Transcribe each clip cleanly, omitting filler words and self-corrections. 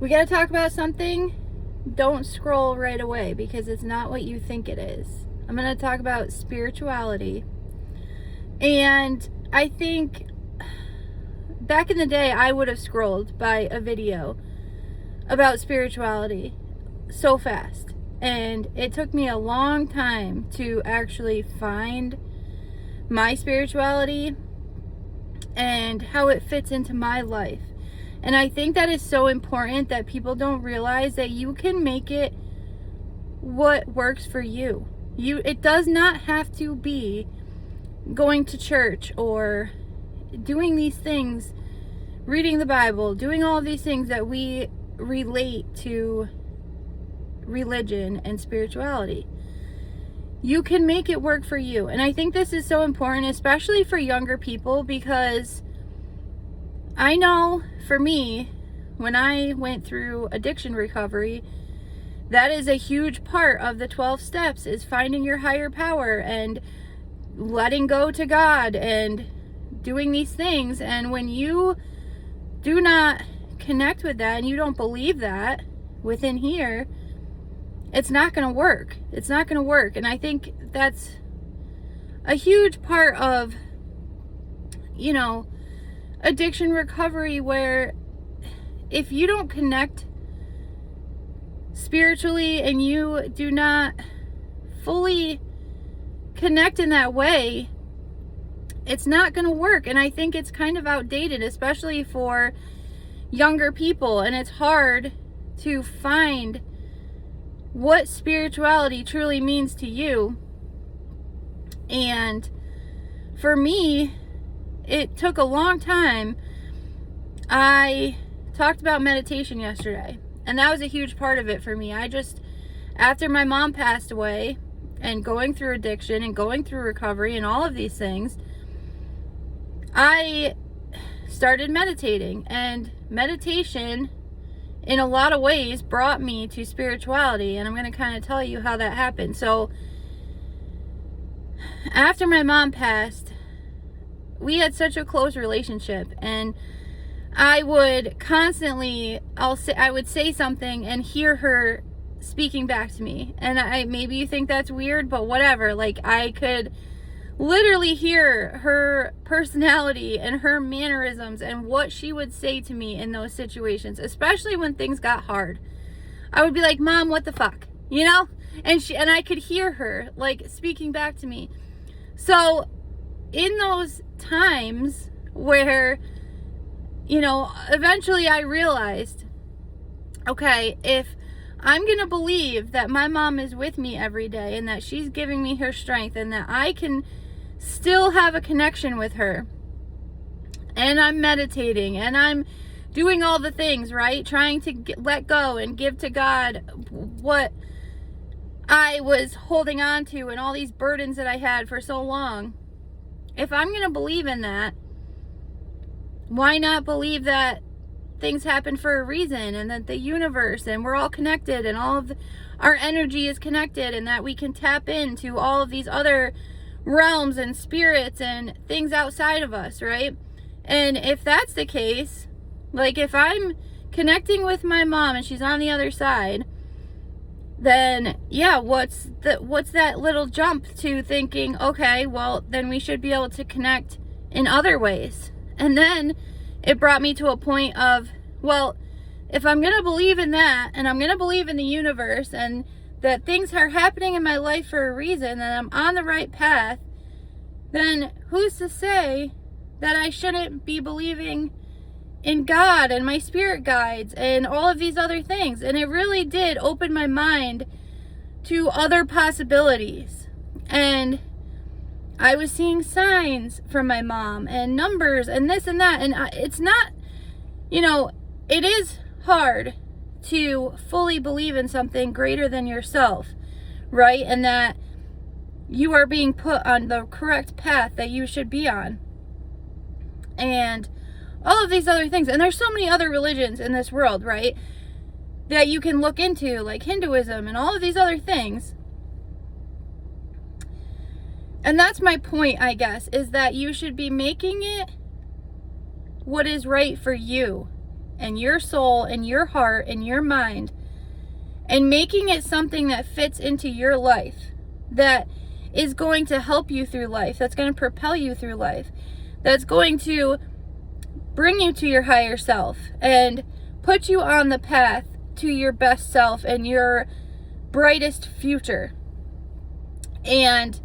we got to talk about something. Don't scroll right away because it's not what you think it is. I'm going to talk about spirituality. And I think back in the day, I would have scrolled by a video about spirituality so fast. And it took me a long time to actually find my spirituality and how it fits into my life. And I think that is so important that people don't realize that you can make it what works for you. It does not have to be going to church or doing these things, reading the Bible, doing all of these things that we relate to religion and spirituality. You can make it work for you. And I think this is so important, especially for younger people, because I know for me, when I went through addiction recovery, that is a huge part of the 12 steps, is finding your higher power and letting go to God and doing these things. And when you do not connect with that and you don't believe that within here, it's not going to work. It's not going to work. And I think that's a huge part of, addiction recovery, where if you don't connect spiritually and you do not fully connect in that way, it's not going to work. And I think it's kind of outdated, especially for younger people. And it's hard to find what spirituality truly means to you. And for me, it took a long time. I talked about meditation yesterday, and that was a huge part of it for me. After my mom passed away and going through addiction and going through recovery and all of these things, I started meditating. And meditation, in a lot of ways, brought me to spirituality. And I'm going to kind of tell you how that happened. So, after my mom passed, we had such a close relationship, and I would constantly, I would say something and hear her speaking back to me. And maybe you think that's weird, but whatever. Like, I could literally hear her personality and her mannerisms and what she would say to me in those situations, especially when things got hard. I would be like, "Mom, what the fuck?" And I could hear her like speaking back to me. So in those times where, eventually I realized, okay, if I'm going to believe that my mom is with me every day and that she's giving me her strength and that I can still have a connection with her, and I'm meditating and I'm doing all the things, right? Trying to let go and give to God what I was holding on to and all these burdens that I had for so long. If I'm going to believe in that, why not believe that things happen for a reason, and that the universe and we're all connected and all of our energy is connected, and that we can tap into all of these other realms and spirits and things outside of us, right? And if that's the case, like if I'm connecting with my mom and she's on the other side, then yeah, what's that little jump to thinking, okay, well, then we should be able to connect in other ways. And then it brought me to a point of, well, if I'm going to believe in that, and I'm going to believe in the universe, and that things are happening in my life for a reason, and I'm on the right path, then who's to say that I shouldn't be believing in God and my spirit guides and all of these other things? And it really did open my mind to other possibilities. And I was seeing signs from my mom and numbers and this and that. And it's not, it is hard to fully believe in something greater than yourself, right? And that you are being put on the correct path that you should be on. And all of these other things. And there's so many other religions in this world, right, that you can look into, like Hinduism and all of these other things. And that's my point, I guess, is that you should be making it what is right for you. and your soul and your heart and your mind and making it something that fits into your life, that is going to help you through life, that's going to propel you through life, that's going to bring you to your higher self and put you on the path to your best self and your brightest future, and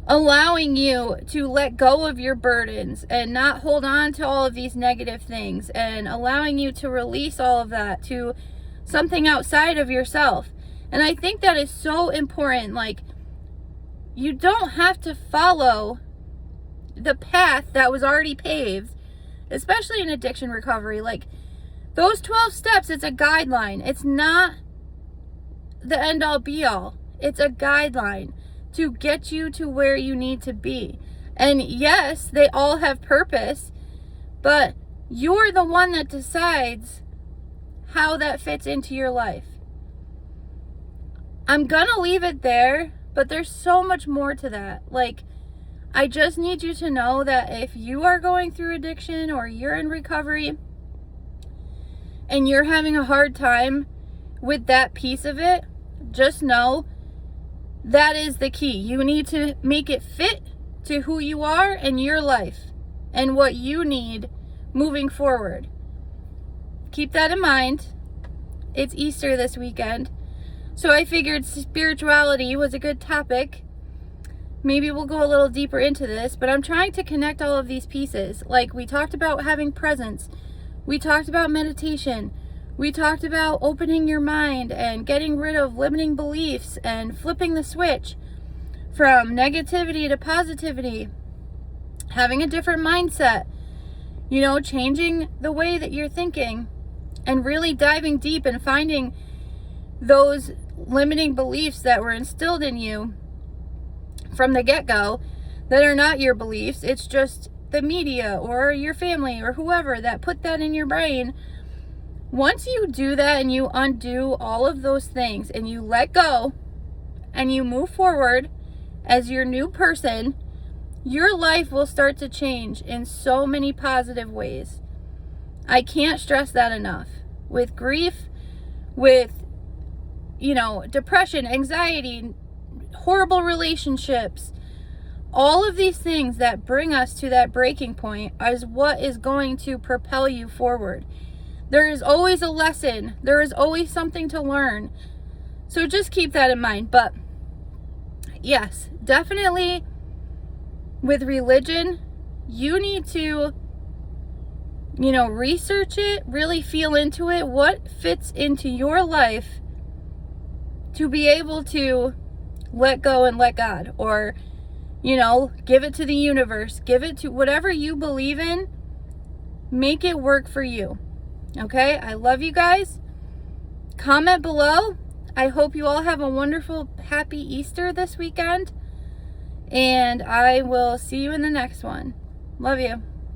allowing you to let go of your burdens and not hold on to all of these negative things, and allowing you to release all of that to something outside of yourself. And I think that is so important. Like, you don't have to follow the path that was already paved, especially in addiction recovery. Like, those 12 steps, it's a guideline. It's not the end all be all. It's a guideline to get you to where you need to be. And yes, they all have purpose, but you're the one that decides how that fits into your life. I'm gonna leave it there, but there's so much more to that. Like, I just need you to know that if you are going through addiction or you're in recovery and you're having a hard time with that piece of it, just know that is the key. You need to make it fit to who you are and your life and what you need moving forward. Keep that in mind. It's Easter this weekend, so I figured spirituality was a good topic. Maybe we'll go a little deeper into this, but I'm trying to connect all of these pieces. Like, we talked about having presence. We talked about meditation. We talked about opening your mind and getting rid of limiting beliefs and flipping the switch from negativity to positivity, having a different mindset, changing the way that you're thinking and really diving deep and finding those limiting beliefs that were instilled in you from the get-go that are not your beliefs. It's just the media or your family or whoever that put that in your brain. Once you do that and you undo all of those things and you let go and you move forward as your new person, your life will start to change in so many positive ways. I can't stress that enough. With grief, with, depression, anxiety, horrible relationships, all of these things that bring us to that breaking point is what is going to propel you forward. There is always a lesson. There is always something to learn. So just keep that in mind. But yes, definitely with religion, you need to, research it, really feel into it, what fits into your life to be able to let go and let God, or, give it to the universe, give it to whatever you believe in, make it work for you. Okay, I love you guys. Comment below. I hope you all have a wonderful, happy Easter this weekend. And I will see you in the next one. Love you.